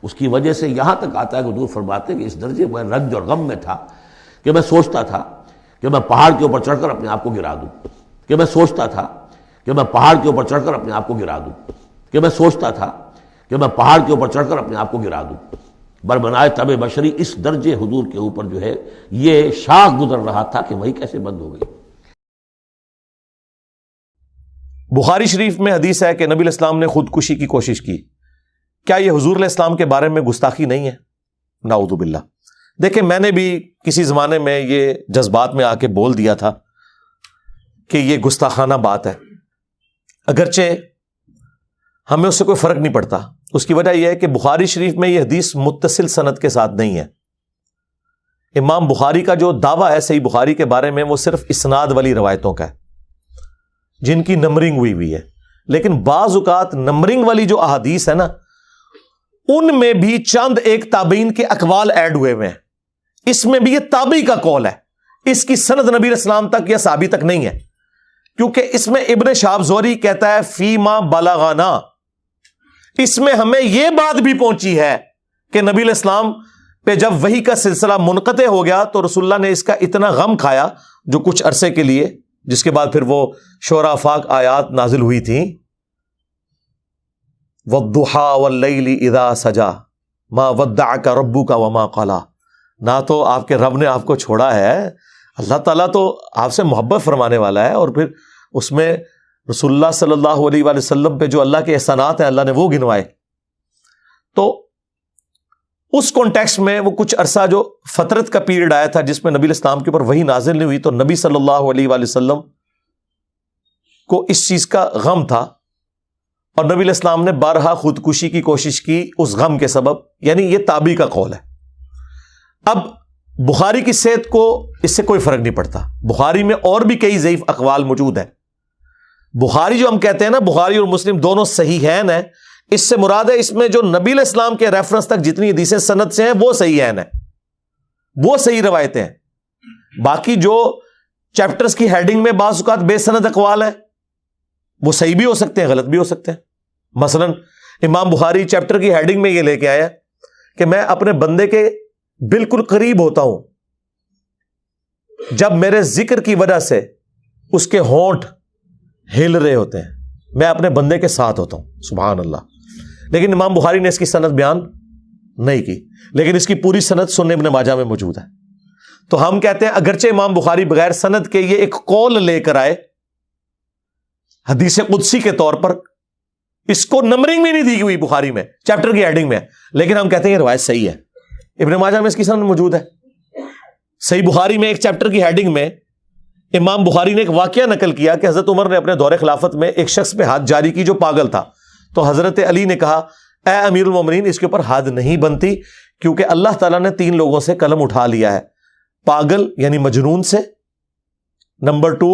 اس کی وجہ سے یہاں تک آتا ہے کہ حضور فرماتے ہیں کہ اس درجے میں رنج اور غم میں تھا کہ میں سوچتا تھا کہ میں پہاڑ کے اوپر چڑھ کر اپنے آپ کو گرا دوں، کہ میں سوچتا تھا کہ میں پہاڑ کے اوپر چڑھ کر اپنے آپ کو گرا دوں، کہ میں سوچتا تھا کہ میں پہاڑ کے اوپر چڑھ کر اپنے آپ کو گرا دوں۔ بربنائے طبع بشری اس درجے حضور کے اوپر جو ہے یہ شاخ گزر رہا تھا کہ وہی کیسے بند ہو گئی۔ بخاری شریف میں حدیث ہے کہ نبی علیہ السلام نے خودکشی کی کوشش کی، کیا یہ حضور علیہ السلام کے بارے میں گستاخی نہیں ہے؟ نعوذ باللہ۔ دیکھیں، میں نے بھی کسی زمانے میں یہ جذبات میں آ کے بول دیا تھا کہ یہ گستاخانہ بات ہے، اگرچہ ہمیں اس سے کوئی فرق نہیں پڑتا۔ اس کی وجہ یہ ہے کہ بخاری شریف میں یہ حدیث متصل سند کے ساتھ نہیں ہے۔ امام بخاری کا جو دعویٰ ہے صحیح بخاری کے بارے میں وہ صرف اسناد والی روایتوں کا ہے جن کی نمبرنگ ہوئی ہے، لیکن بعض اوقات نمبرنگ والی جو احادیث ہے نا، ان میں بھی چند ایک تابعین کے اقوال ایڈ ہوئے ہوئے ہیں۔ اس میں بھی یہ تابعی کا قول ہے، اس کی سند نبی علیہ السلام تک یا صحابی تک نہیں ہے، کیونکہ اس میں ابن شہاب زہری کہتا ہے فی ما بلغنا، اس میں ہمیں یہ بات بھی پہنچی ہے کہ نبی علیہ السلام پہ جب وحی کا سلسلہ منقطع ہو گیا تو رسول اللہ نے اس کا اتنا غم کھایا جو کچھ عرصے کے لیے، جس کے بعد پھر وہ شعراء آفاق آیات نازل ہوئی تھیں، وَالضُّحَىٰ وَاللَّيْلِ اِذَا سَجَا مَا وَدَّعَكَ رَبُّكَ وَمَا قَلَا۔ نہ تو آپ کے رب نے آپ کو چھوڑا ہے، اللہ تعالیٰ تو آپ سے محبت فرمانے والا ہے، اور پھر اس میں رسول اللہ صلی اللہ علیہ وآلہ وسلم پہ جو اللہ کے احسانات ہیں اللہ نے وہ گنوائے۔ تو اس کانٹیکسٹ میں وہ کچھ عرصہ جو فترت کا پیریڈ آیا تھا جس میں نبی علیہ السلام کے اوپر وحی نازل نہیں ہوئی، تو نبی صلی اللہ علیہ وآلہ وسلم کو اس چیز کا غم تھا، اور نبی علیہ السلام نے بارہا خودکشی کی کوشش کی اس غم کے سبب، یعنی یہ تابعی کا قول ہے۔ اب بخاری کی صحت کو اس سے کوئی فرق نہیں پڑتا، بخاری میں اور بھی کئی ضعیف اقوال موجود ہیں۔ بخاری جو ہم کہتے ہیں نا، بخاری اور مسلم دونوں صحیحین ہیں، اس سے مراد ہے اس میں جو نبی علیہ السلام کے ریفرنس تک جتنی حدیثیں سند سے ہیں وہ صحیحین ہیں، وہ صحیح روایتیں ہیں۔ باقی جو چیپٹرز کی ہیڈنگ میں بعض اوقات بے سند اقوال ہیں، وہ صحیح بھی ہو سکتے ہیں، غلط بھی ہو سکتے ہیں۔ مثلا امام بخاری چیپٹر کی ہیڈنگ میں یہ لے کے آیا کہ میں اپنے بندے کے بالکل قریب ہوتا ہوں جب میرے ذکر کی وجہ سے اس کے ہونٹ ہل رہے ہوتے ہیں، میں اپنے بندے کے ساتھ ہوتا ہوں، سبحان اللہ۔ لیکن امام بخاری نے اس کی سند بیان نہیں کی، لیکن اس کی پوری سند سنن ابن ماجہ میں موجود ہے۔ تو ہم کہتے ہیں اگرچہ امام بخاری بغیر سند کے یہ ایک قول لے کر آئے حدیث قدسی کے طور پر، اس کو نمبرنگ بھی نہیں دی ہوئی بخاری میں، چیپٹر کی ہیڈنگ میں، لیکن ہم کہتے ہیں یہ روایت صحیح ہے۔ ابن ماجہ میں اس کی سند موجود ہے۔ صحیح بخاری میں ایک چیپٹر کی ہیڈنگ میں امام بخاری نے ایک واقعہ نقل کیا کہ حضرت عمر نے اپنے دور خلافت میں ایک شخص پہ حد جاری کی جو پاگل تھا، تو حضرت علی نے کہا اے امیر المومنین اس کے اوپر حد نہیں بنتی، کیونکہ اللہ تعالیٰ نے 3 لوگوں سے قلم اٹھا لیا ہے، پاگل یعنی مجنون سے، نمبر 2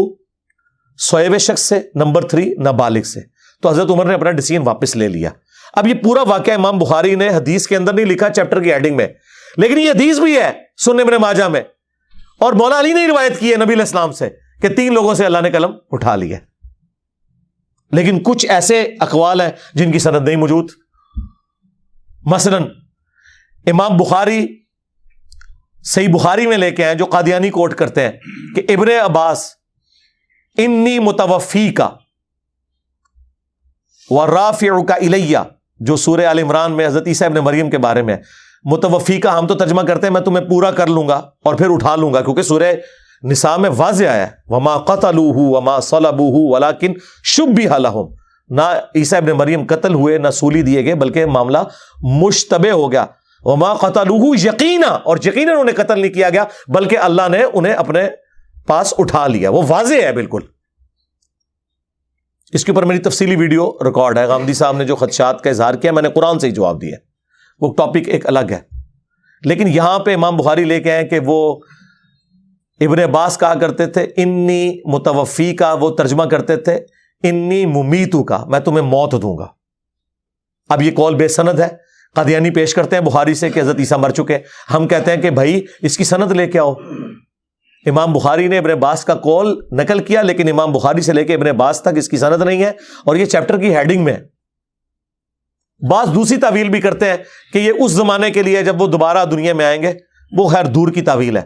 سوئے ہوئے شخص سے، نمبر 3 نابالغ سے۔ تو حضرت عمر نے اپنا ڈیسیژن واپس لے لیا۔ اب یہ پورا واقعہ امام بخاری نے حدیث کے اندر نہیں لکھا، چیپٹر کی ہیڈنگ میں، لیکن یہ حدیث بھی ہے سنن ابن ماجہ میں، اور مولا علی نے روایت کی ہے نبی علیہ السلام سے کہ 3 لوگوں سے اللہ نے قلم اٹھا لیا۔ لیکن کچھ ایسے اقوال ہیں جن کی سند نہیں موجود۔ مثلا امام بخاری صحیح بخاری میں لے کے ہیں جو قادیانی کوٹ کرتے ہیں کہ ابن عباس انی متوفیکا ورافعک الیہ، جو سورہ آل عمران میں حضرت عیسیٰ ابن مریم کے بارے میں، متوفیکا ہم تو ترجمہ کرتے ہیں میں تمہیں پورا کر لوں گا اور پھر اٹھا لوں گا، کیونکہ سورہ نساء میں واضح آیا ہے وما قتلوہ وما صلبوہ ولکن شبہ لہم، نہ عیسیٰ ابن مریم قتل ہوئے نہ سولی دیے گئے، بلکہ معاملہ مشتبہ ہو گیا۔ وما قتلوہ یقینا، اور یقینا انہیں قتل نہیں کیا گیا بلکہ اللہ نے انہیں اپنے پاس اٹھا لیا، وہ واضح ہے بالکل۔ اس کے اوپر میری تفصیلی ویڈیو ریکارڈ ہے، غامدی صاحب نے جو خدشات کا اظہار کیا میں نے قرآن سے ہی جواب دیا، وہ ٹاپک ایک الگ ہے۔ لیکن یہاں پہ امام بخاری لے کے آئے کہ وہ ابن عباس کہا کرتے تھے انی متوفی کا، وہ ترجمہ کرتے تھے انی ممیتو کا، میں تمہیں موت دوں گا۔ اب یہ قول بے سند ہے، قادیانی پیش کرتے ہیں بخاری سے کہ حضرت عیسیٰ مر چکے، ہم کہتے ہیں کہ بھائی اس کی سند لے کے آؤ۔ امام بخاری نے ابن عباس کا قول نقل کیا، لیکن امام بخاری سے لے کے ابن عباس تک اس کی سند نہیں ہے، اور یہ چیپٹر کی ہیڈنگ میں ہے۔ بعض دوسری تعویل بھی کرتے ہیں کہ یہ اس زمانے کے لیے جب وہ دوبارہ دنیا میں آئیں گے، وہ خیر دور کی تعویل ہے۔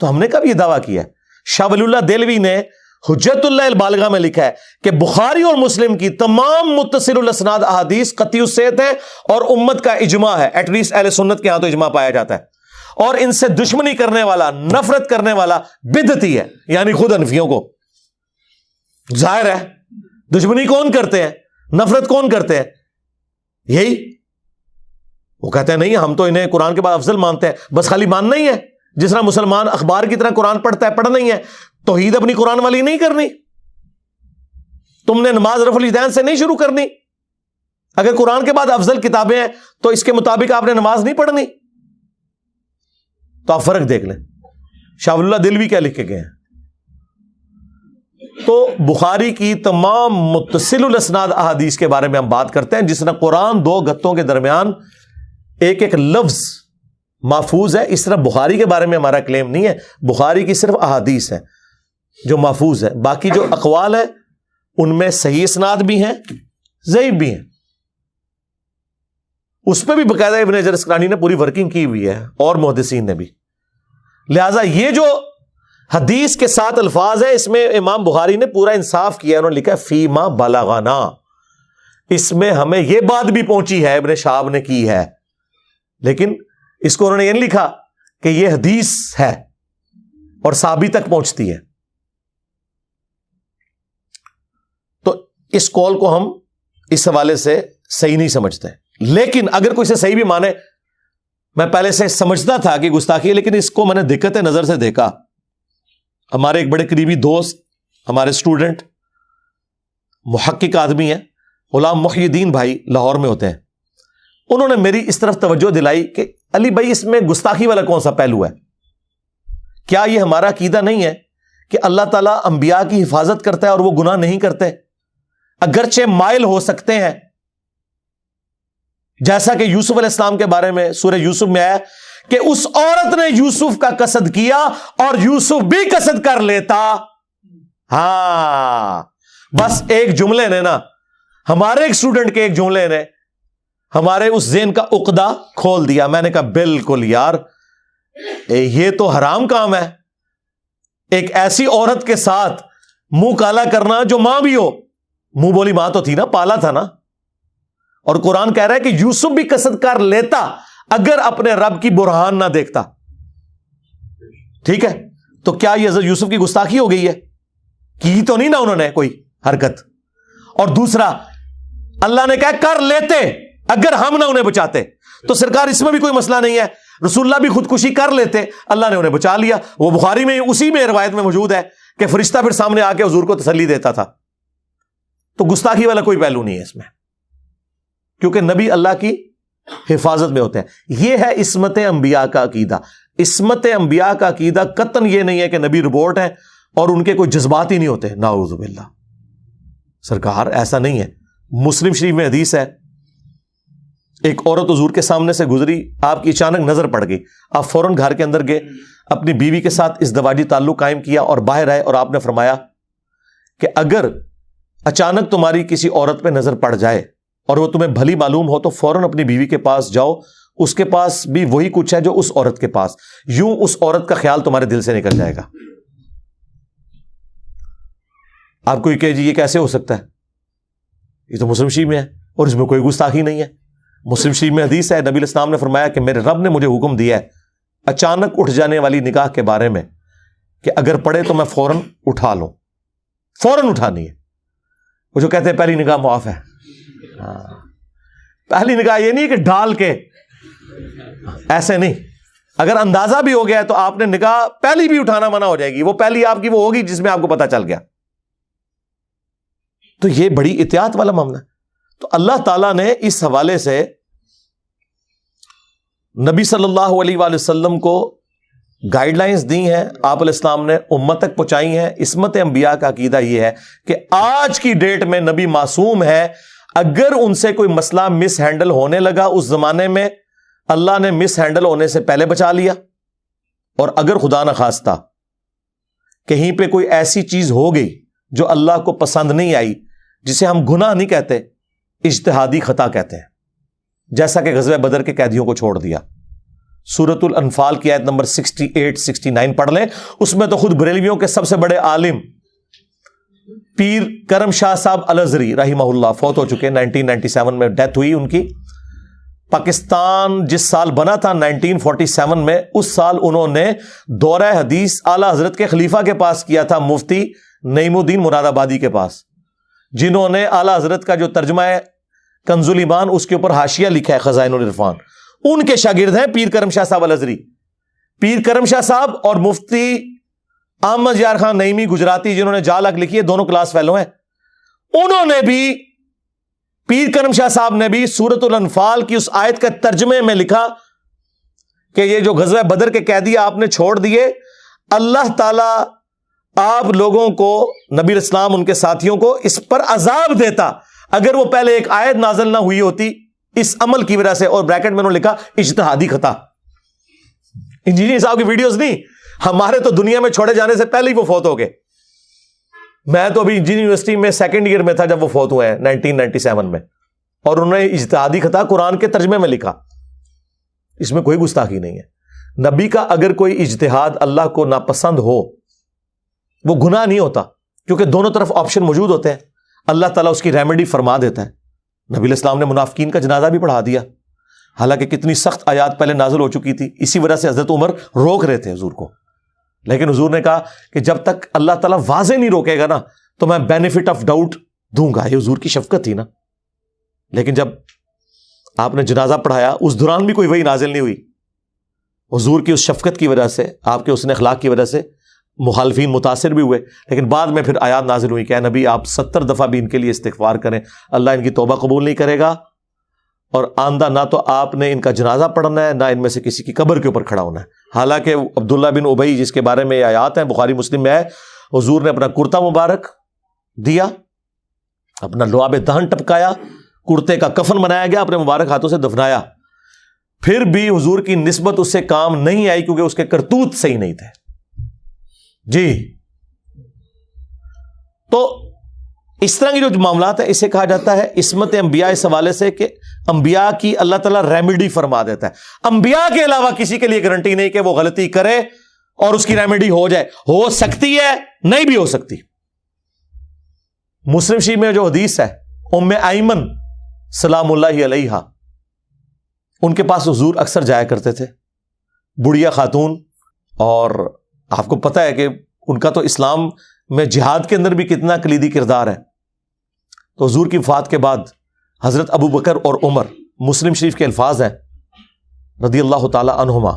تو ہم نے کب یہ دعویٰ کیا ہے؟ شاہ ولی اللہ دہلوی نے حجت اللہ البالغہ میں لکھا ہے کہ بخاری اور مسلم کی تمام متصل الاسناد احادیث قطعی الصحت ہے اور امت کا اجماع ہے، ایٹ لیسٹ اہل سنت کے ہاں تو اجماع پایا جاتا ہے، اور ان سے دشمنی کرنے والا، نفرت کرنے والا بدعتی ہے، یعنی خود حنفیوں کو۔ ظاہر ہے دشمنی کون کرتے ہیں، نفرت کون کرتے ہیں؟ یہی وہ کہتے ہیں نہیں ہم تو انہیں قرآن کے بعد افضل مانتے ہیں، بس خالی ماننا ہی ہے، جس طرح مسلمان اخبار کی طرح قرآن پڑھتا ہے پڑھنا ہی ہے، توحید اپنی قرآن والی نہیں کرنی۔ تم نے نماز رفع الیدین سے نہیں شروع کرنی، اگر قرآن کے بعد افضل کتابیں ہیں تو اس کے مطابق آپ نے نماز نہیں پڑھنی۔ تو آپ فرق دیکھ لیں شاہ ولی اللہ دہلوی کیا لکھ کے گئے ہیں۔ تو بخاری کی تمام متصل الاسناد احادیث کے بارے میں ہم بات کرتے ہیں، جس طرح قرآن دو گتوں کے درمیان ایک ایک لفظ محفوظ ہے، اس طرح بخاری کے بارے میں ہمارا کلیم نہیں ہے۔ بخاری کی صرف احادیث ہیں جو محفوظ ہے، باقی جو اقوال ہے ان میں صحیح اسناد بھی ہیں، ضعیف بھی ہیں۔ اس پہ بھی باقاعدہ ابن حجر اسقلانی نے پوری ورکنگ کی ہوئی ہے اور محدثین نے بھی۔ لہذا یہ جو حدیث کے ساتھ الفاظ ہے اس میں امام بخاری نے پورا انصاف کیا، انہوں نے لکھا فیما بلغنا، اس میں ہمیں یہ بات بھی پہنچی ہے، ابن شہاب نے کی ہے، لیکن اس کو انہوں نے یہ نہیں لکھا کہ یہ حدیث ہے اور صحابی تک پہنچتی ہے۔ تو اس قول کو ہم اس حوالے سے صحیح نہیں سمجھتے، لیکن اگر کوئی سے صحیح بھی مانے، میں پہلے سے سمجھتا تھا کہ گستاخی ہے، لیکن اس کو میں نے دقت نظر سے دیکھا۔ ہمارے ایک بڑے قریبی دوست، ہمارے اسٹوڈنٹ، محقق آدمی ہیں، غلام محی الدین بھائی، لاہور میں ہوتے ہیں، انہوں نے میری اس طرف توجہ دلائی کہ علی بھائی اس میں گستاخی والا کون سا پہلو ہے؟ کیا یہ ہمارا عقیدہ نہیں ہے کہ اللہ تعالیٰ انبیاء کی حفاظت کرتا ہے اور وہ گناہ نہیں کرتے، اگرچہ مائل ہو سکتے ہیں، جیسا کہ یوسف علیہ السلام کے بارے میں سورہ یوسف میں آیا کہ اس عورت نے یوسف کا قصد کیا اور یوسف بھی قصد کر لیتا۔ ہاں بس ایک جملے نے نا، ہمارے ایک اسٹوڈنٹ کے ایک جملے نے ہمارے اس ذہن کا عقدہ کھول دیا۔ میں نے کہا بالکل یار، یہ تو حرام کام ہے، ایک ایسی عورت کے ساتھ منہ کالا کرنا جو ماں بھی ہو، منہ بولی ماں تو تھی نا، پالا تھا نا، اور قرآن کہہ رہا ہے کہ یوسف بھی قصد کر لیتا اگر اپنے رب کی برہان نہ دیکھتا۔ ٹھیک ہے، تو کیا یہ حضرت یوسف کی گستاخی ہو گئی ہے؟ کی تو نہیں نا انہوں نے کوئی حرکت۔ اور دوسرا اللہ نے کہا کر لیتے اگر ہم نہ انہیں بچاتے، تو سرکار اس میں بھی کوئی مسئلہ نہیں ہے، رسول اللہ بھی خودکشی کر لیتے، اللہ نے انہیں بچا لیا۔ وہ بخاری میں اسی میں روایت میں موجود ہے کہ فرشتہ پھر سامنے آ کے حضور کو تسلی دیتا تھا۔ تو گستاخی والا کوئی پہلو نہیں ہے اس میں، کیونکہ نبی اللہ کی حفاظت میں ہوتے ہیں۔ یہ ہے عصمت انبیاء کا عقیدہ۔ عصمت انبیاء کا عقیدہ قطعاً یہ نہیں ہے کہ نبی روبوٹ ہیں اور ان کے کوئی جذبات ہی نہیں ہوتے، نعوذ باللہ، سرکار ایسا نہیں ہے۔ مسلم شریف میں حدیث ہے، ایک عورت حضور کے سامنے سے گزری، آپ کی اچانک نظر پڑ گئی، آپ فوراً گھر کے اندر گئے، اپنی بیوی کے ساتھ ازدواجی تعلق قائم کیا اور باہر آئے، اور آپ نے فرمایا کہ اگر اچانک تمہاری کسی عورت پہ نظر پڑ جائے اور وہ تمہیں بھلی معلوم ہو تو فوراً اپنی بیوی کے پاس جاؤ، اس کے پاس بھی وہی کچھ ہے جو اس عورت کے پاس، یوں اس عورت کا خیال تمہارے دل سے نکل جائے گا۔ آپ کو یہ کہ جی یہ کیسے ہو سکتا ہے؟ یہ تو مسلم شریف میں ہے اور اس میں کوئی گستاخی نہیں ہے۔ مسلم شریف میں حدیث ہے، نبی علیہ السلام نے فرمایا کہ میرے رب نے مجھے حکم دیا ہے اچانک اٹھ جانے والی نگاہ کے بارے میں کہ اگر پڑے تو میں فوراً اٹھا لوں، فوراً اٹھانی ہے۔ وہ جو کہتے ہیں پہلی نگاہ معاف ہے، پہلی نگاہ یہ نہیں کہ ڈال کے، ایسے نہیں، اگر اندازہ بھی ہو گیا ہے تو آپ نے نگاہ پہلی بھی اٹھانا منع ہو جائے گی، وہ پہلی آپ کی وہ ہوگی جس میں آپ کو پتا چل گیا۔ تو یہ بڑی احتیاط والا معاملہ ہے۔ تو اللہ تعالیٰ نے اس حوالے سے نبی صلی اللہ علیہ وآلہ وسلم کو گائیڈ لائنز دی ہیں، آپ علیہ السلام نے امت تک پہنچائی ہیں۔ عصمت انبیاء کا عقیدہ یہ ہے کہ آج کی ڈیٹ میں نبی معصوم ہے، اگر ان سے کوئی مسئلہ مس ہینڈل ہونے لگا اس زمانے میں، اللہ نے مس ہینڈل ہونے سے پہلے بچا لیا، اور اگر خدا نخواستہ کہیں پہ کوئی ایسی چیز ہو گئی جو اللہ کو پسند نہیں آئی، جسے ہم گناہ نہیں کہتے، اجتہادی خطا کہتے ہیں، جیسا کہ غزوہ بدر کے قیدیوں کو چھوڑ دیا۔ سورۃ الانفال کی آیت نمبر 68 69 پڑھ لیں، اس میں تو خود بریلویوں کے سب سے بڑے عالم پیر کرم شاہ صاحب الازری رحمہ اللہ فوت ہو چکے، 1997 میں ڈیتھ ہوئی ان کی۔ پاکستان جس سال بنا تھا 1947 میں، اس سال انہوں نے دورہ حدیث اعلی حضرت کے خلیفہ کے پاس کیا تھا، مفتی نعیم الدین مراد آبادی کے پاس، جنہوں نے اعلی حضرت کا جو ترجمہ ہے کنز الایمان اس کے اوپر حاشیہ لکھا ہے خزائن العرفان، ان کے شاگرد ہیں پیر کرم شاہ صاحب الازری۔ پیر کرم شاہ صاحب اور مفتی احمد یار خان نعیمی گجراتی جنہوں نے جالک لکھی ہے، دونوں کلاس فیلو ہیں، انہوں نے بھی، پیر کرم شاہ صاحب نے بھی سورۃ الانفال کی اس آیت کے ترجمے میں لکھا کہ یہ جو غزوہ بدر کے قیدی آپ نے چھوڑ دیے، اللہ تعالی آپ لوگوں کو، نبی اسلام ان کے ساتھیوں کو اس پر عذاب دیتا اگر وہ پہلے ایک آیت نازل نہ ہوئی ہوتی اس عمل کی وجہ سے، اور بریکٹ میں انہوں نے لکھا اجتہادی خطا۔ انجینئر صاحب کی ویڈیوز نہیں، ہمارے تو دنیا میں چھوڑے جانے سے پہلے ہی وہ فوت ہو گئے۔ میں تو ابھی انجینئر یونیورسٹی میں سیکنڈ ایئر میں تھا جب وہ فوت ہوئے ہیں 1997 میں، اور انہوں نے اجتہادی خطا قرآن کے ترجمے میں لکھا۔ اس میں کوئی گستاخی نہیں ہے۔ نبی کا اگر کوئی اجتہاد اللہ کو ناپسند ہو وہ گناہ نہیں ہوتا، کیونکہ دونوں طرف آپشن موجود ہوتے ہیں، اللہ تعالیٰ اس کی ریمیڈی فرما دیتا ہے۔ نبی الاسلام نے منافقین کا جنازہ بھی پڑھا دیا، حالانکہ کتنی سخت آیات پہلے نازل ہو چکی تھی، اسی وجہ سے حضرت عمر روک رہے تھے حضور کو، لیکن حضور نے کہا کہ جب تک اللہ تعالیٰ واضح نہیں روکے گا نا تو میں بینیفٹ آف ڈاؤٹ دوں گا۔ یہ حضور کی شفقت تھی نا۔ لیکن جب آپ نے جنازہ پڑھایا اس دوران بھی کوئی وحی نازل نہیں ہوئی، حضور کی اس شفقت کی وجہ سے، آپ کے حسن اخلاق کی وجہ سے مخالفین متاثر بھی ہوئے، لیکن بعد میں پھر آیات نازل ہوئی کہ اے نبی آپ 70 دفعہ بھی ان کے لیے استغفار کریں، اللہ ان کی توبہ قبول نہیں کرے گا، اور آندہ نہ تو آپ نے ان کا جنازہ پڑھنا ہے، نہ ان میں سے کسی کی قبر کے اوپر کھڑا ہونا ہے۔ حالانکہ عبداللہ بن ابی جس کے بارے میں یہ آیات ہیں بخاری مسلم میں ہے، حضور نے اپنا کرتا مبارک دیا، اپنا لعاب دہن ٹپکایا، کرتے کا کفن بنایا گیا، اپنے مبارک ہاتھوں سے دفنایا، پھر بھی حضور کی نسبت اس سے کام نہیں آئی کیونکہ اس کے کرتوت صحیح نہیں تھے۔ جی تو اس طرح کی جو معاملات ہیں اسے کہا جاتا ہے عصمت انبیاء، اس حوالے سے کہ انبیاء کی اللہ تعالیٰ ریمیڈی فرما دیتا ہے۔ انبیاء کے علاوہ کسی کے لیے گارنٹی نہیں کہ وہ غلطی کرے اور اس کی ریمیڈی ہو جائے، ہو سکتی ہے نہیں بھی ہو سکتی۔ مسلم شریف میں جو حدیث ہے ام ایمن سلام اللہ علیہا، ان کے پاس حضور اکثر جایا کرتے تھے، بڑھیا خاتون، اور آپ کو پتہ ہے کہ ان کا تو اسلام میں جہاد کے اندر بھی کتنا کلیدی کردار ہے۔ تو حضور کی وفات کے بعد حضرت ابو بکر اور عمر، مسلم شریف کے الفاظ ہیں رضی اللہ تعالی عنہما،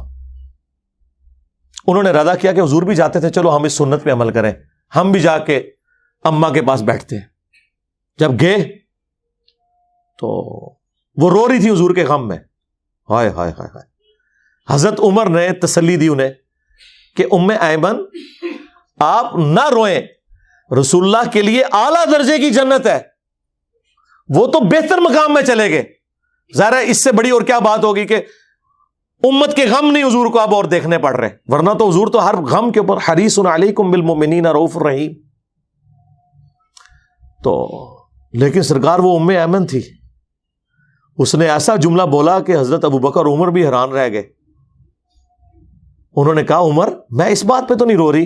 انہوں نے ارادہ کیا کہ حضور بھی جاتے تھے، چلو ہم اس سنت پہ عمل کریں، ہم بھی جا کے اماں کے پاس بیٹھتے ہیں۔ جب گئے تو وہ رو رہی تھی حضور کے غم میں، ہائے ہائے ہائے ہائے۔ حضرت عمر نے تسلی دی انہیں کہ ام ایمن آپ نہ روئیں، رسول اللہ کے لیے اعلیٰ درجے کی جنت ہے، وہ تو بہتر مقام میں چلے گئے۔ ظاہر ہے اس سے بڑی اور کیا بات ہوگی کہ امت کے غم نہیں حضور کو اب اور دیکھنے پڑ رہے، ورنہ تو حضور تو ہر غم کے اوپر حریص علیکم بالمؤمنین رؤوف رحیم۔ تو لیکن سرکار وہ ام ایمن تھی، اس نے ایسا جملہ بولا کہ حضرت ابو بکر عمر بھی حیران رہ گئے۔ انہوں نے کہا عمر میں اس بات پہ تو نہیں رو رہی،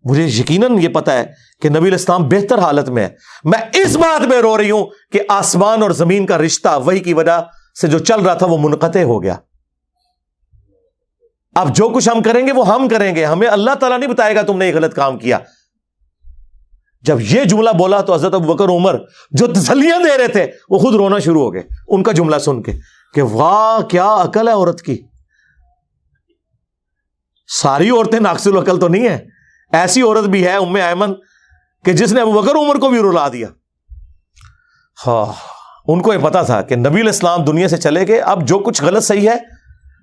مجھے یقیناً یہ پتا ہے کہ نبی علیہ السلام بہتر حالت میں ہے، میں اس بات میں رو رہی ہوں کہ آسمان اور زمین کا رشتہ وحی کی وجہ سے جو چل رہا تھا وہ منقطع ہو گیا۔ اب جو کچھ ہم کریں گے وہ ہم کریں گے، ہمیں اللہ تعالیٰ نہیں بتائے گا تم نے یہ غلط کام کیا۔ جب یہ جملہ بولا تو حضرت ابو بکر عمر جو تسلیاں دے رہے تھے وہ خود رونا شروع ہو گئے ان کا جملہ سن کے کہ واہ کیا عقل ہے عورت کی۔ ساری عورتیں ناقص العقل تو نہیں ہے، ایسی عورت بھی ہے ام ایمن کہ جس نے ابو بکر عمر کو بھی رلا دیا۔ ہاں ان کو یہ پتا تھا کہ نبی علیہ السلام دنیا سے چلے گئے، اب جو کچھ غلط صحیح ہے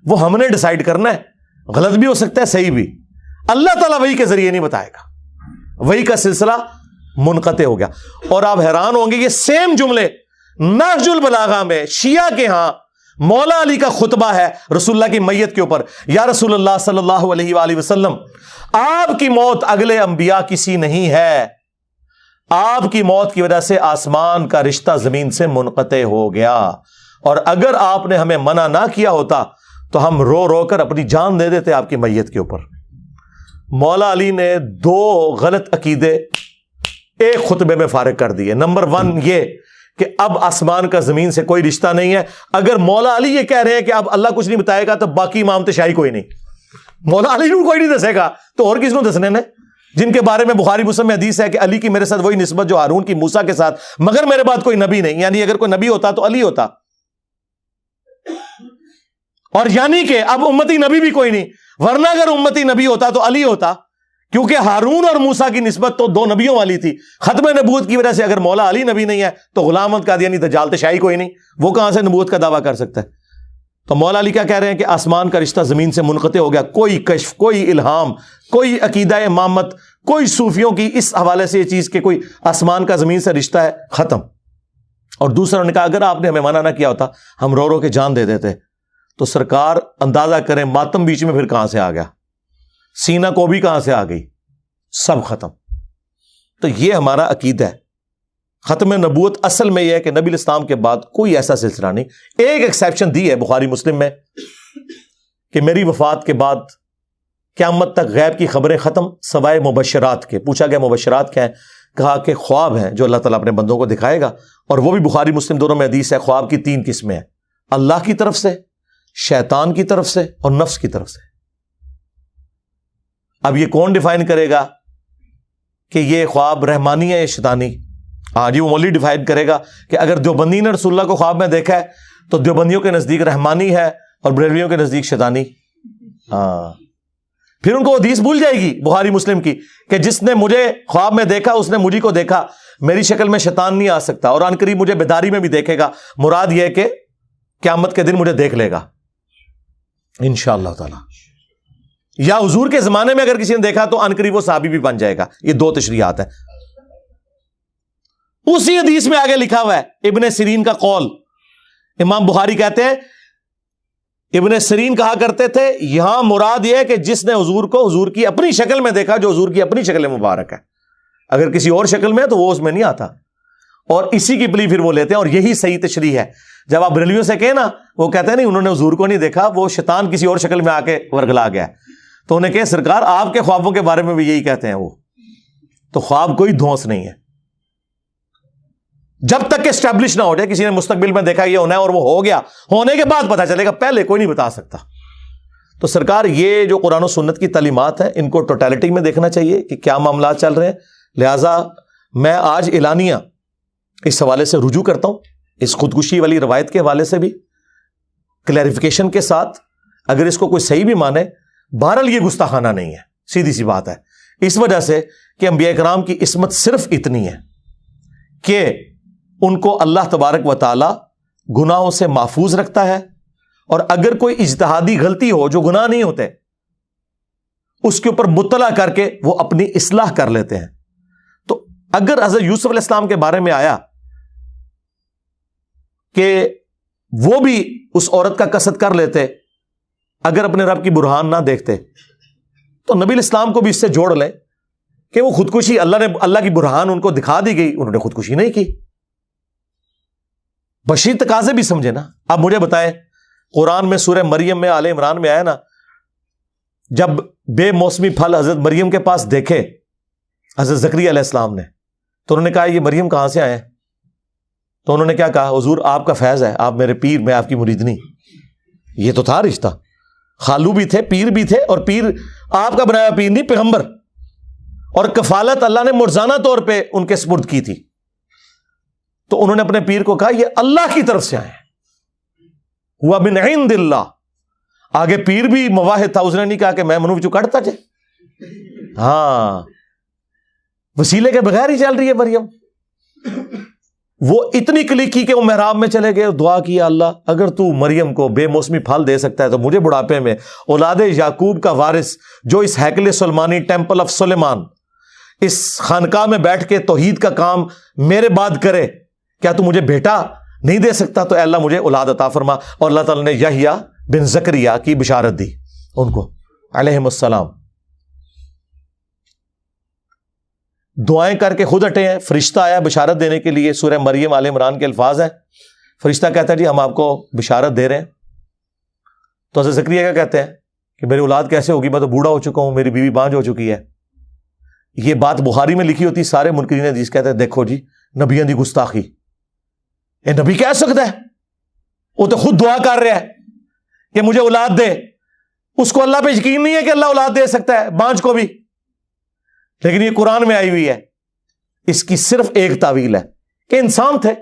وہ ہم نے ڈیسائیڈ کرنا ہے، غلط بھی ہو سکتا ہے صحیح بھی، اللہ تعالیٰ وحی کے ذریعے نہیں بتائے گا، وحی کا سلسلہ منقطع ہو گیا۔ اور آپ حیران ہوں گے یہ سیم جملے نہج البلاغہ میں شیعہ کے ہاں مولا علی کا خطبہ ہے رسول اللہ کی میت کے اوپر، یا رسول اللہ صلی اللہ علیہ وآلہ وسلم آپ کی موت اگلے انبیاء کسی نہیں ہے، آپ کی موت کی وجہ سے آسمان کا رشتہ زمین سے منقطع ہو گیا، اور اگر آپ نے ہمیں منع نہ کیا ہوتا تو ہم رو رو کر اپنی جان دے دیتے آپ کی میت کے اوپر۔ مولا علی نے 2 غلط عقیدے ایک خطبے میں فارغ کر دیے۔ نمبر 1 یہ کہ اب آسمان کا زمین سے کوئی رشتہ نہیں ہے۔ اگر مولا علی یہ کہہ رہے ہیں کہ اب اللہ کچھ نہیں بتائے گا تو باقی امامت شاہی کوئی نہیں، مولا علی کو کوئی نہیں دسے گا تو اور کس کو دسنے نے؟ جن کے بارے میں بخاری مسلم میں حدیث ہے کہ علی کی میرے ساتھ وہی نسبت جو ہارون کی موسیٰ کے ساتھ، مگر میرے بعد کوئی نبی نہیں، یعنی اگر کوئی نبی ہوتا تو علی ہوتا، اور یعنی کہ اب امتی نبی بھی کوئی نہیں، ورنہ اگر امتی نبی ہوتا تو علی ہوتا، کیونکہ ہارون اور موسیٰ کی نسبت تو 2 نبیوں والی تھی۔ ختم نبوت کی وجہ سے اگر مولا علی نبی نہیں ہے تو غلام احمد قادیانی دجال شاہی کوئی نہیں، وہ کہاں سے نبوت کا دعویٰ کر سکتا ہے؟ تو مولا علی کیا کہہ رہے ہیں کہ آسمان کا رشتہ زمین سے منقطع ہو گیا، کوئی کشف، کوئی الہام، کوئی عقیدہ امامت، کوئی صوفیوں کی اس حوالے سے یہ چیز کہ کوئی آسمان کا زمین سے رشتہ ہے، ختم۔ اور دوسرا نے کہا اگر آپ نے ہمیں منع نہ کیا ہوتا ہم رو رو کے جان دے دیتے۔ تو سرکار اندازہ کریں ماتم بیچ میں پھر کہاں سے آ گیا، سینہ کو بھی کہاں سے آ گئی، سب ختم۔ تو یہ ہمارا عقیدہ ہے۔ ختم نبوت اصل میں یہ ہے کہ نبی الاسلام کے بعد کوئی ایسا سلسلہ نہیں۔ ایک ایکسیپشن دی ہے بخاری مسلم میں کہ میری وفات کے بعد قیامت تک غیب کی خبریں ختم سوائے مبشرات کے۔ پوچھا گیا مبشرات کیا ہیں؟ کہا کہ خواب ہیں جو اللہ تعالیٰ اپنے بندوں کو دکھائے گا، اور وہ بھی بخاری مسلم دونوں میں حدیث ہے۔ خواب کی 3 قسمیں ہیں، اللہ کی طرف سے، شیطان کی طرف سے، اور نفس کی طرف سے۔ اب یہ کون ڈیفائن کرے گا کہ یہ خواب رحمانی ہے یا شیطانی؟ ہاں جی، وہ مولوی ڈیفائن کرے گا کہ اگر دیوبندی نے رسول اللہ کو خواب میں دیکھا ہے تو دیوبندیوں کے نزدیک رحمانی ہے اور بریلویوں کے نزدیک شیطانی۔ ہاں، پھر ان کو حدیث بھول جائے گی بخاری مسلم کی کہ جس نے مجھے خواب میں دیکھا اس نے مجھے کو دیکھا، میری شکل میں شیطان نہیں آ سکتا، اور ان قریب مجھے بیداری میں بھی دیکھے گا۔ مراد یہ ہے کہ قیامت کے دن مجھے دیکھ لے گا انشاءاللہ تعالی، یا حضور کے زمانے میں اگر کسی نے دیکھا تو ان قریب وہ صحابی بھی بن جائے گا۔ یہ 2 تشریحات ہیں۔ اسی حدیث میں آگے لکھا ہوا ہے ابن سیرین کا قول۔ امام بخاری کہتے ہیں ابن سیرین کہا کرتے تھے یہاں مراد یہ ہے کہ جس نے حضور کو حضور کی اپنی شکل میں دیکھا، جو حضور کی اپنی شکل مبارک ہے، اگر کسی اور شکل میں ہے تو وہ اس میں نہیں آتا، اور اسی کی پلی پھر وہ لیتے ہیں، اور یہی صحیح تشریح ہے۔ جب آپ بریلویوں سے کہیں نا، وہ کہتے ہیں نہیں انہوں نے حضور کو نہیں دیکھا، وہ شیطان کسی اور شکل میں آ کے ورگلا گیا، تو انہیں کہے سرکار آپ کے خوابوں کے بارے میں بھی یہی کہتے ہیں وہ، تو خواب کوئی دھونس نہیں ہے جب تک کہ اسٹیبلش نہ ہو جائے کسی نے مستقبل میں دیکھا یہ ہونا ہے اور وہ ہو گیا، ہونے کے بعد پتا چلے گا، پہلے کوئی نہیں بتا سکتا۔ تو سرکار یہ جو قرآن و سنت کی تعلیمات ہیں ان کو ٹوٹیلٹی میں دیکھنا چاہیے کہ کیا معاملات چل رہے ہیں۔ لہٰذا میں آج اعلانیہ اس حوالے سے رجوع کرتا ہوں، اس خودکشی والی روایت کے حوالے سے بھی کلیریفیکیشن کے ساتھ، اگر اس کو کوئی صحیح بھی مانے، بہرحال یہ گستاخانہ نہیں ہے، سیدھی سی بات ہے، اس وجہ سے کہ انبیاء کرام کی عصمت صرف اتنی ہے کہ ان کو اللہ تبارک و تعالی گناہوں سے محفوظ رکھتا ہے، اور اگر کوئی اجتہادی غلطی ہو جو گناہ نہیں ہوتے اس کے اوپر مطلع کر کے وہ اپنی اصلاح کر لیتے ہیں۔ تو اگر حضرت یوسف علیہ السلام کے بارے میں آیا کہ وہ بھی اس عورت کا قصد کر لیتے اگر اپنے رب کی برہان نہ دیکھتے، تو نبی الاسلام کو بھی اس سے جوڑ لیں کہ وہ خودکشی اللہ کی برہان ان کو دکھا دی گئی، انہوں نے خودکشی نہیں کی۔ بشیر تقاضے بھی سمجھے نا۔ اب مجھے بتائیں قرآن میں سورہ مریم میں آل عمران میں آیا نا، جب بے موسمی پھل حضرت مریم کے پاس دیکھے حضرت زکریا علیہ السلام نے، تو انہوں نے کہا یہ مریم کہاں سے آئے ہیں؟ تو انہوں نے کیا کہا؟ حضور آپ کا فیض ہے، آپ میرے پیر، میں آپ کی مریدنی۔ یہ تو تھا رشتہ، خالو بھی تھے، پیر بھی تھے، اور پیر آپ کا بنایا پیر نہیں، پیغمبر، اور کفالت اللہ نے مرزانہ طور پہ ان کے سپرد کی تھی۔ تو انہوں نے اپنے پیر کو کہا یہ اللہ کی طرف سے آئے ہیں، ہوا من عند اللہ۔ آگے پیر بھی مواحد تھا، اس نے نہیں کہا کہ میں منو چکڑتا جائے، ہاں وسیلے کے بغیر ہی چل رہی ہے مریم۔ وہ اتنی کلک کی کہ وہ محراب میں چلے گئے، دعا کیا اللہ اگر تو مریم کو بے موسمی پھل دے سکتا ہے تو مجھے بڑھاپے میں اولاد یعقوب کا وارث جو اس ہیکل سلیمانی ٹیمپل آف سلیمان اس خانقاہ میں بیٹھ کے توحید کا کام میرے بعد کرے، کیا تو مجھے بیٹا نہیں دے سکتا؟ تو اے اللہ مجھے اولاد عطا فرما۔ اور اللہ تعالیٰ نے یحییٰ بن زکریا کی بشارت دی ان کو علیہم السلام۔ دعائیں کر کے خود ہٹے ہیں. فرشتہ آیا بشارت دینے کے لیے, سورہ مریم آل عمران کے الفاظ ہیں. فرشتہ کہتا ہے جی ہم آپ کو بشارت دے رہے ہیں. تو حضرت زکریا کیا کہتے ہیں کہ میری اولاد کیسے ہوگی, میں تو بوڑھا ہو چکا ہوں, میری بیوی بانجھ ہو چکی ہے. یہ بات بخاری میں لکھی ہوتی, سارے منکرین حدیث کہتے ہیں دیکھو جی نبیوں دی گستاخی, یہ نبی کہہ سکتا ہے؟ وہ تو خود دعا کر رہا ہے کہ مجھے اولاد دے. اس کو اللہ پہ یقین نہیں ہے کہ اللہ اولاد دے سکتا ہے, بانجھ کو بھی. لیکن یہ قرآن میں آئی ہوئی ہے. اس کی صرف ایک تعویل ہے کہ انسان تھے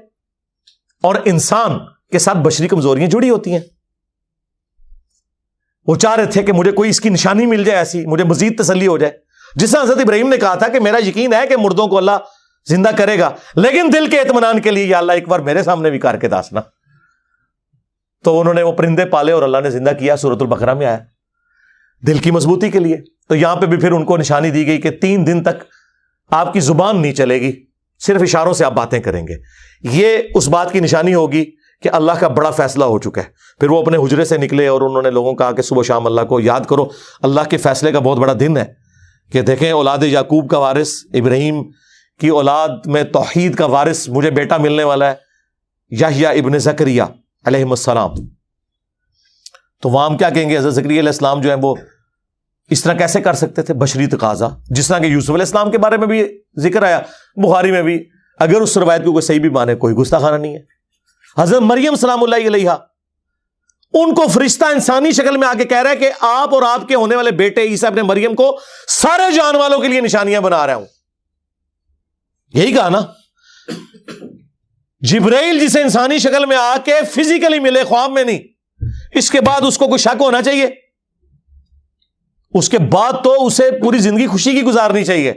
اور انسان کے ساتھ بشری کمزوریاں جڑی ہوتی ہیں. وہ چاہ رہے تھے کہ مجھے کوئی اس کی نشانی مل جائے ایسی, مجھے مزید تسلی ہو جائے. جس طرح حضرت ابراہیم نے کہا تھا کہ میرا یقین ہے کہ مردوں کو اللہ زندہ کرے گا, لیکن دل کے اطمینان کے لیے یا اللہ ایک بار میرے سامنے بھی کر کے داسنا. تو انہوں نے وہ پرندے پالے اور اللہ نے زندہ کیا. سورۃ البقرہ میں آیا دل کی مضبوطی کے لیے. تو یہاں پہ بھی پھر ان کو نشانی دی گئی کہ 3 دن تک آپ کی زبان نہیں چلے گی, صرف اشاروں سے آپ باتیں کریں گے. یہ اس بات کی نشانی ہوگی کہ اللہ کا بڑا فیصلہ ہو چکا ہے. پھر وہ اپنے حجرے سے نکلے اور انہوں نے لوگوں کو کہا کہ صبح شام اللہ کو یاد کرو, اللہ کے فیصلے کا بہت بڑا دن ہے. کہ دیکھیں اولاد یعقوب کا وارث, ابراہیم کی اولاد میں توحید کا وارث مجھے بیٹا ملنے والا ہے, یحییٰ ابن زکریا علیہ السلام. تو وہاں ہم کیا کہیں گے, حضرت زکریا علیہ السلام جو ہیں وہ اس طرح کیسے کر سکتے تھے؟ بشری تقاضا. جس طرح کہ یوسف علیہ السلام کے بارے میں بھی ذکر آیا بخاری میں بھی, اگر اس روایت کو کوئی صحیح بھی مانے کوئی گستاخانہ نہیں ہے. حضرت مریم سلام اللہ علیہا, ان کو فرشتہ انسانی شکل میں آ کے کہہ رہا ہے کہ آپ اور آپ کے ہونے والے بیٹے عیسیٰ ابن مریم کو سارے جان والوں کے لیے نشانیاں بنا رہا ہوں. یہی کہا نا. جبرائیل جسے انسانی شکل میں آ کے فزیکلی ملے, خواب میں نہیں. اس کے بعد اس کو کوئی شک ہونا چاہیے؟ اس کے بعد تو اسے پوری زندگی خوشی کی گزارنی چاہیے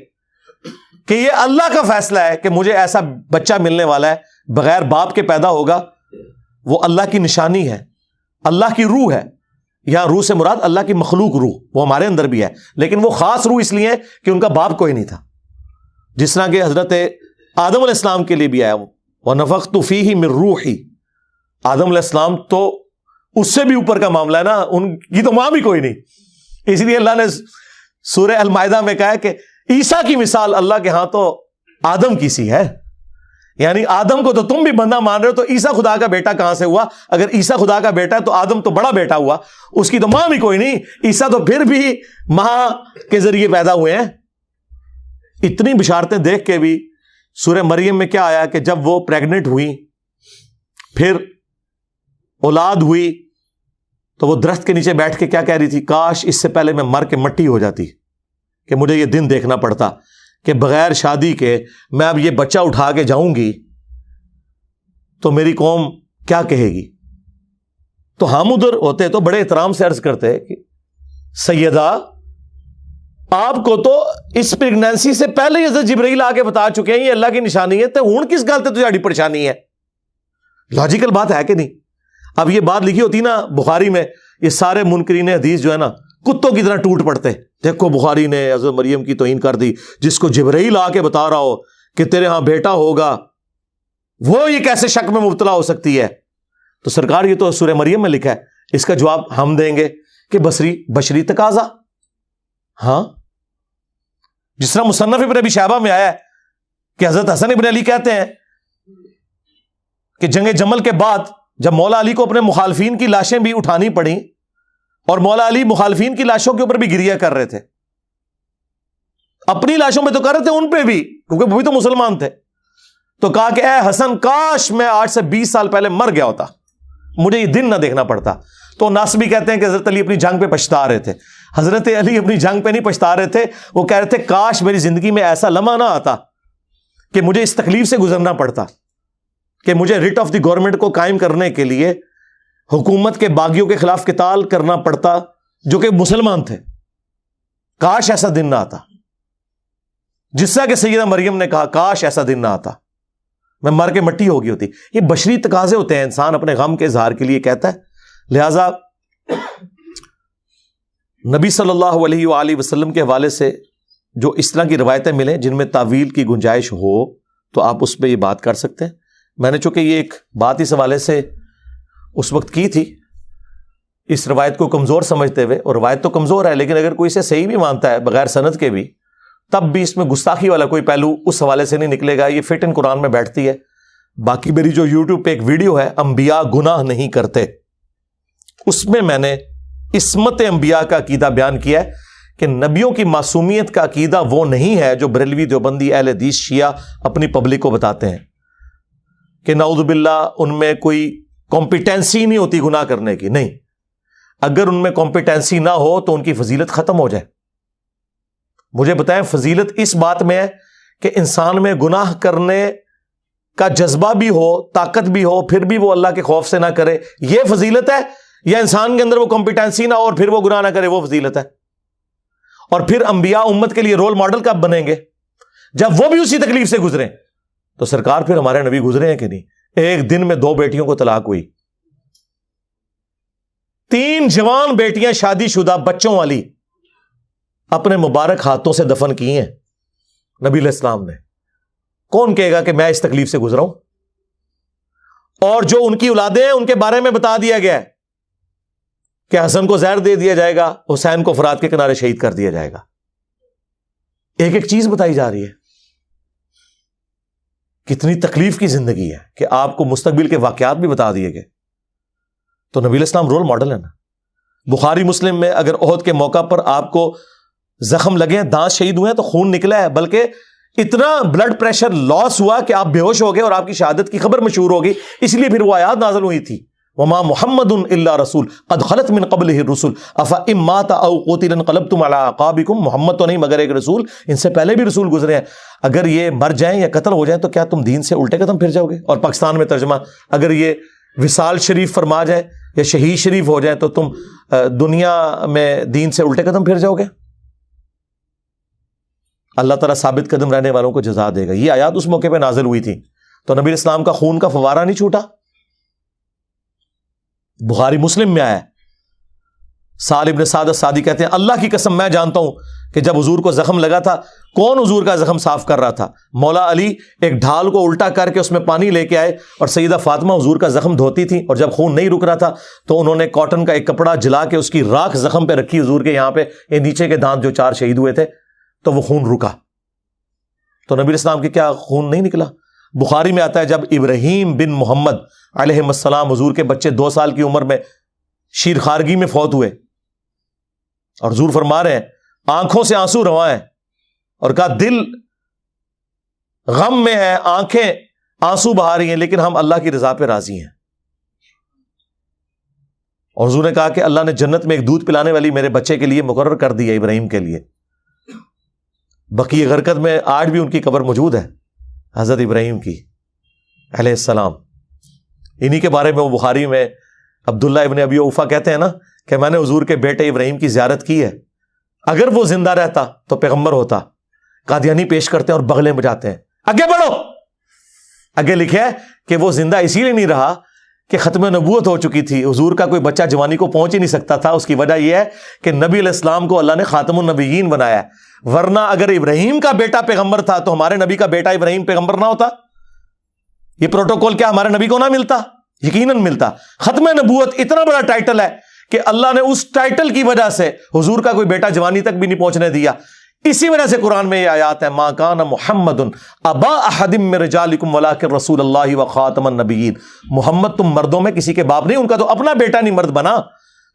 کہ یہ اللہ کا فیصلہ ہے کہ مجھے ایسا بچہ ملنے والا ہے, بغیر باپ کے پیدا ہوگا. وہ اللہ کی نشانی ہے, اللہ کی روح ہے. یہاں روح سے مراد اللہ کی مخلوق روح, وہ ہمارے اندر بھی ہے, لیکن وہ خاص روح اس لیے کہ ان کا باپ کوئی نہیں تھا. جس طرح کہ حضرت آدم علیہ السلام کے لیے بھی آیا, وَنَفَخْتُ فِيهِ مِن رُوحِي. آدم علیہ السلام تو اس سے بھی اوپر کا معاملہ ہے نا, ان کی تو ماں بھی کوئی نہیں. اس لیے اللہ نے سورہ المائدہ میں کہا ہے کہ عیسیٰ کی مثال اللہ کے ہاں تو آدم کی سی ہے. یعنی آدم کو تو تم بھی بندہ مان رہے ہو, تو عیسیٰ خدا کا بیٹا کہاں سے ہوا؟ اگر عیسیٰ خدا کا بیٹا ہے تو آدم تو بڑا بیٹا ہوا, اس کی تو ماں بھی کوئی نہیں. عیسیٰ تو پھر بھی ماں کے ذریعے پیدا ہوئے ہیں. اتنی بشارتیں دیکھ کے بھی سورہ مریم میں کیا آیا کہ جب وہ پریگننٹ ہوئی, پھر اولاد ہوئی, تو وہ درخت کے نیچے بیٹھ کے کیا کہہ رہی تھی, کاش اس سے پہلے میں مر کے مٹی ہو جاتی, کہ مجھے یہ دن دیکھنا پڑتا کہ بغیر شادی کے میں اب یہ بچہ اٹھا کے جاؤں گی تو میری قوم کیا کہے گی. تو ہم ادھر ہوتے تو بڑے احترام سے عرض کرتے کہ سیدہ آپ کو تو اس پریگنینسی سے پہلے حضرت جبرائیل آ کے بتا چکے ہیں یہ اللہ کی نشانی ہے, تو ہوں کس گل تے تجھاری پریشانی ہے؟ لاجیکل بات ہے کہ نہیں؟ اب یہ بات لکھی ہوتی نا بخاری میں, یہ سارے منکرین حدیث جو ہے نا کتوں کی طرح ٹوٹ پڑتے. دیکھو بخاری نے حضرت مریم کی توہین کر دی, جس کو جبرائیل آ کے بتا رہا ہو کہ تیرے ہاں بیٹا ہوگا, وہ یہ کیسے شک میں مبتلا ہو سکتی ہے؟ تو سرکار یہ تو سورہ مریم میں لکھا ہے, اس کا جواب ہم دیں گے کہ بشری تقاضا. ہاں, جس طرح مصنف ابن ابی شیبہ میں آیا ہے کہ حضرت حسن ابن علی کہتے ہیں کہ جنگ جمل کے بعد جب مولا علی کو اپنے مخالفین کی لاشیں بھی اٹھانی پڑیں, اور مولا علی مخالفین کی لاشوں کے اوپر بھی گریہ کر رہے تھے, اپنی لاشوں میں تو کر رہے تھے, ان پہ بھی, کیونکہ وہ بھی تو مسلمان تھے. تو کہا کہ اے حسن کاش میں 8 سے 20 سال پہلے مر گیا ہوتا, مجھے یہ دن نہ دیکھنا پڑتا. تو ناسبی کہتے ہیں کہ حضرت علی اپنی جنگ پہ پچھتا رہے تھے. حضرت علی اپنی جنگ پہ نہیں پچھتا رہے تھے, وہ کہہ رہے تھے کاش میری زندگی میں ایسا لمحہ نہ آتا کہ مجھے اس تکلیف سے گزرنا پڑتا کہ مجھے ریٹ آف دی گورنمنٹ کو قائم کرنے کے لیے حکومت کے باغیوں کے خلاف قتال کرنا پڑتا جو کہ مسلمان تھے. کاش ایسا دن نہ آتا. جس طرح کہ سیدہ مریم نے کہا کاش ایسا دن نہ آتا, میں مر کے مٹی ہو گئی ہوتی. یہ بشری تقاضے ہوتے ہیں, انسان اپنے غم کے اظہار کے لیے کہتا ہے. لہذا نبی صلی اللہ علیہ وآلہ وسلم کے حوالے سے جو اس طرح کی روایتیں ملیں جن میں تعویل کی گنجائش ہو تو آپ اس پہ یہ بات کر سکتے ہیں. میں نے چونکہ یہ ایک بات اس حوالے سے اس وقت کی تھی, اس روایت کو کمزور سمجھتے ہوئے, اور روایت تو کمزور ہے لیکن اگر کوئی اسے صحیح بھی مانتا ہے بغیر سند کے بھی, تب بھی اس میں گستاخی والا کوئی پہلو اس حوالے سے نہیں نکلے گا، یہ فٹ ان قرآن میں بیٹھتی ہے۔ باقی میری جو یوٹیوب پہ ایک ویڈیو ہے انبیاء گناہ نہیں کرتے، اس میں میں نے عصمت انبیاء کا عقیدہ بیان کیا ہے کہ نبیوں کی معصومیت کا عقیدہ وہ نہیں ہے جو بریلوی دیوبندی اہل حدیث شیعہ اپنی پبلک کو بتاتے ہیں کہ نعوذ باللہ ان میں کوئی کمپیٹنسی نہیں ہوتی گناہ کرنے کی۔ نہیں، اگر ان میں کمپیٹنسی نہ ہو تو ان کی فضیلت ختم ہو جائے۔ مجھے بتائیں فضیلت اس بات میں ہے کہ انسان میں گناہ کرنے کا جذبہ بھی ہو، طاقت بھی ہو، پھر بھی وہ اللہ کے خوف سے نہ کرے، یہ فضیلت ہے؟ یا انسان کے اندر وہ کمپیٹنسی نہ ہو اور پھر وہ گناہ نہ کرے، وہ فضیلت ہے؟ اور پھر انبیاء امت کے لیے رول ماڈل کب بنیں گے؟ جب وہ بھی اسی تکلیف سے گزریں۔ تو سرکار پھر ہمارے نبی گزرے ہیں کہ نہیں؟ ایک دن میں 2 بیٹیوں کو طلاق ہوئی، 3 جوان بیٹیاں شادی شدہ بچوں والی اپنے مبارک ہاتھوں سے دفن کی ہیں نبی علیہ السلام نے۔ کون کہے گا کہ میں اس تکلیف سے گزرا ہوں؟ اور جو ان کی اولادیں ہیں ان کے بارے میں بتا دیا گیا ہے کہ حسن کو زہر دے دیا جائے گا، حسین کو فرات کے کنارے شہید کر دیا جائے گا۔ ایک ایک چیز بتائی جا رہی ہے۔ کتنی تکلیف کی زندگی ہے کہ آپ کو مستقبل کے واقعات بھی بتا دیے گئے۔ تو نبی علیہ السلام رول ماڈل ہے نا۔ بخاری مسلم میں اگر احد کے موقع پر آپ کو زخم لگے ہیں، دانت شہید ہوئے ہیں تو خون نکلا ہے، بلکہ اتنا بلڈ پریشر لاس ہوا کہ آپ بے ہوش ہو گئے اور آپ کی شہادت کی خبر مشہور ہو گئی، اس لیے پھر وہ آیات نازل ہوئی تھی وما محمد الا رسول قد خلت من قبلہ الرسل افان مات او قتل انقلبتم علی اعقابکم۔ محمد تو نہیں مگر ایک رسول، ان سے پہلے بھی رسول گزرے ہیں، اگر یہ مر جائیں یا قتل ہو جائیں تو کیا تم دین سے الٹے قدم پھر جاؤ گے؟ اور پاکستان میں ترجمہ اگر یہ وصال شریف فرما جائے یا شہید شریف ہو جائے تو تم دنیا میں دین سے الٹے قدم پھر جاؤ گے؟ اللہ تعالیٰ ثابت قدم رہنے والوں کو جزا دے گا۔ یہ آیات اس موقع پہ نازل ہوئی تھی، تو نبی اسلام کا خون کا فوارہ نہیں چھوٹا۔ بخاری مسلم میں آیا ہے، سہل ابن سعد الساعدی کہتے ہیں اللہ کی قسم میں جانتا ہوں کہ جب حضور کو زخم لگا تھا کون حضور کا زخم صاف کر رہا تھا؟ مولا علی ایک ڈھال کو الٹا کر کے اس میں پانی لے کے آئے اور سیدہ فاطمہ حضور کا زخم دھوتی تھی، اور جب خون نہیں رک رہا تھا تو انہوں نے کاٹن کا ایک کپڑا جلا کے اس کی راکھ زخم پہ رکھی حضور کے یہاں پہ، یہ نیچے کے دانت جو 4 شہید ہوئے تھے تو وہ خون رکا۔ تو نبی اسلام کے کیا خون نہیں نکلا؟ بخاری میں آتا ہے جب ابراہیم بن محمد علیہ السلام حضور کے بچے 2 سال کی عمر میں شیر خارگی میں فوت ہوئے، اور حضور فرما رہے ہیں آنکھوں سے آنسو رواں ہیں، اور کہا دل غم میں ہے، آنکھیں آنسو بہا رہی ہیں، لیکن ہم اللہ کی رضا پہ راضی ہیں۔ اور حضور نے کہا کہ اللہ نے جنت میں ایک دودھ پلانے والی میرے بچے کے لیے مقرر کر دی ہے، ابراہیم کے لیے۔ بقیع غرقد میں آج بھی ان کی قبر موجود ہے، حضرت ابراہیم کی علیہ السلام۔ انہی کے بارے میں وہ بخاری میں عبداللہ ابن ابی اوفا کہتے ہیں نا کہ میں نے حضور کے بیٹے ابراہیم کی زیارت کی ہے، اگر وہ زندہ رہتا تو پیغمبر ہوتا۔ قادیانی پیش کرتے ہیں اور بغلیں بجاتے ہیں، آگے بڑھو۔ آگے لکھا ہے کہ وہ زندہ اسی لیے نہیں رہا کہ ختم نبوت ہو چکی تھی، حضور کا کوئی بچہ جوانی کو پہنچ ہی نہیں سکتا تھا۔ اس کی وجہ یہ ہے کہ نبی علیہ السلام کو اللہ نے خاتم النبیین بنایا ہے، ورنہ اگر ابراہیم کا بیٹا پیغمبر تھا تو ہمارے نبی کا بیٹا ابراہیم پیغمبر نہ ہوتا؟ یہ پروٹوکول کیا ہمارے نبی کو نہ ملتا؟ یقیناً ملتا۔ ختم نبوت اتنا بڑا ٹائٹل ہے کہ اللہ نے اس ٹائٹل کی وجہ سے حضور کا کوئی بیٹا جوانی تک بھی نہیں پہنچنے دیا۔ اسی وجہ سے قرآن میں یہ آیات ہے ما کان محمد ابا احد من رجالکم ولکن رسول اللہ وخاتم النبیین۔ محمد تم مردوں میں کسی کے باپ نہیں، ان کا تو اپنا بیٹا نہیں مرد بنا،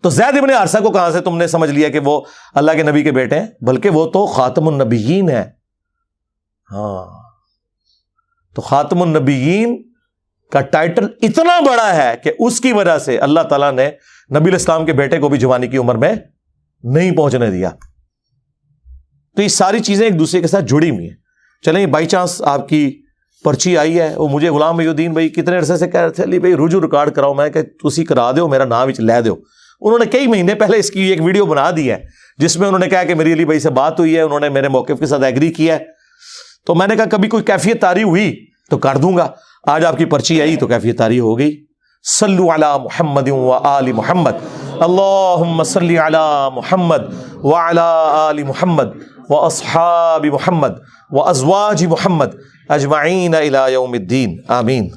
تو زید ابن حارثہ کو کہاں سے تم نے سمجھ لیا کہ وہ اللہ کے نبی کے بیٹے ہیں؟ بلکہ وہ تو خاتم النبیین ہے۔ ہاں، تو خاتم النبیین کا ٹائٹل اتنا بڑا ہے کہ اس کی وجہ سے اللہ تعالیٰ نے نبی علیہ السلام کے بیٹے کو بھی جوانی کی عمر میں نہیں پہنچنے دیا۔ تو یہ ساری چیزیں ایک دوسرے کے ساتھ جڑی ہوئی ہیں۔ چلیں بائی چانس آپ کی پرچی آئی ہے، وہ مجھے غلام محی الدین بھائی کتنے عرصے سے کہہ رہے تھے علی بھائی رجوع ریکارڈ کراؤ، میں کہ تسی کرا دو، میرا نام وچ لے دو۔ انہوں نے کئی مہینے پہلے اس کی ایک ویڈیو بنا دی ہے جس میں انہوں نے کہا کہ میری علی بھائی سے بات ہوئی ہے، انہوں نے میرے موقف کے ساتھ ایگری کیا ہے، تو میں نے کہا کبھی کوئی کیفیت طاری ہوئی تو کر دوں گا۔ آج آپ کی پرچی آئی تو کیفیت طاری ہو گئی۔ صلو علی محمد و آل محمد، اللہم صلی علی محمد وعلی آل محمد واصحاب محمد وازواج محمد اجمعین الی یوم الدین، آمین۔